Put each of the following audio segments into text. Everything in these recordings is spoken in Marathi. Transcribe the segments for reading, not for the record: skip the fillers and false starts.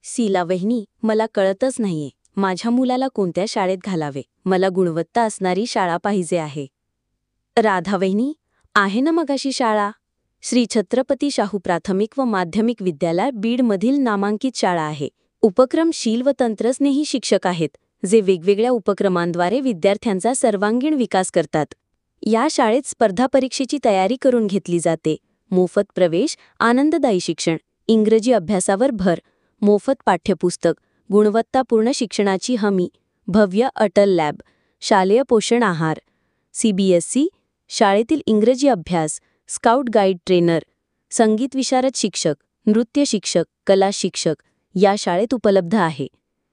सीला वहिनी, मला कळतच नाहीये माझ्या मुलाला कोणत्या शाळेत घालावे. मला गुणवत्ता असणारी शाळा पाहिजे आहे. राधा वहिनी, आहे ना मगाशी शाळा. श्री छत्रपती शाहू प्राथमिक व माध्यमिक विद्यालय बीडमधील नामांकित शाळा आहे. उपक्रमशील व तंत्रस्नेही शिक्षक आहेत, जे वेगवेगळ्या उपक्रमांद्वारे विद्यार्थ्यांचा सर्वांगीण विकास करतात. या शाळेत स्पर्धा परीक्षेची तयारी करून घेतली जाते. मोफत प्रवेश, आनंददायी शिक्षण, इंग्रजी अभ्यासावर भर, मोफत पाठ्यपुस्तक, गुणवत्तापूर्ण शिक्षणाची हमी, भव्य अटल लॅब, शालेय पोषण आहार, CBSE, शाळेतील इंग्रजी अभ्यास, स्काउट गाईड ट्रेनर, संगीत विशारद शिक्षक, नृत्य शिक्षक, कला शिक्षक या शाळेत उपलब्ध आहे.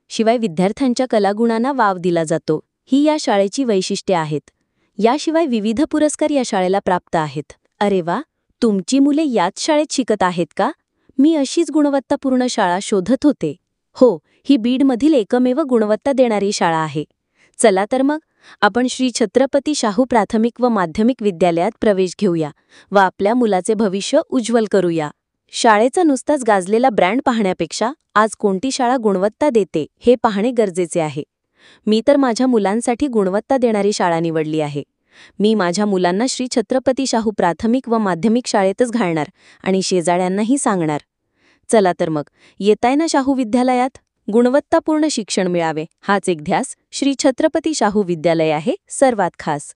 शिवाय विद्यार्थ्यांच्या कलागुणांना वाव दिला जातो. ही या शाळेची वैशिष्ट्ये आहेत. याशिवाय विविध पुरस्कार या शाळेला प्राप्त आहेत. अरे वा, तुमची मुले याच शाळेत शिकत आहेत का? मी अशीच गुणवत्तापूर्ण शाळा शोधत होते. हो, ही बीडमधील एकमेव गुणवत्ता देणारी शाळा आहे. चला तर मग आपण श्री छत्रपती शाहू प्राथमिक व माध्यमिक विद्यालयात प्रवेश घेऊया व आपल्या मुलाचे भविष्य उज्ज्वल करूया. शाळेचा नुसताच गाजलेला ब्रँड पाहण्यापेक्षा आज कोणती शाळा गुणवत्ता देते हे पाहणे गरजेचे आहे. मी तर माझ्या मुलांसाठी गुणवत्ता देणारी शाळा निवडली आहे. मी माझ्या मुलांना श्री छत्रपती शाहू प्राथमिक व माध्यमिक शाळेतच घालणार आणि शेजाऱ्यांनाही सांगणार. चला तर मग, येताय ना शाहू विद्यालयात? गुणवत्तापूर्ण शिक्षण मिळावे हाच एक ध्यास श्री छत्रपती शाहू विद्यालय आहे सर्वात खास.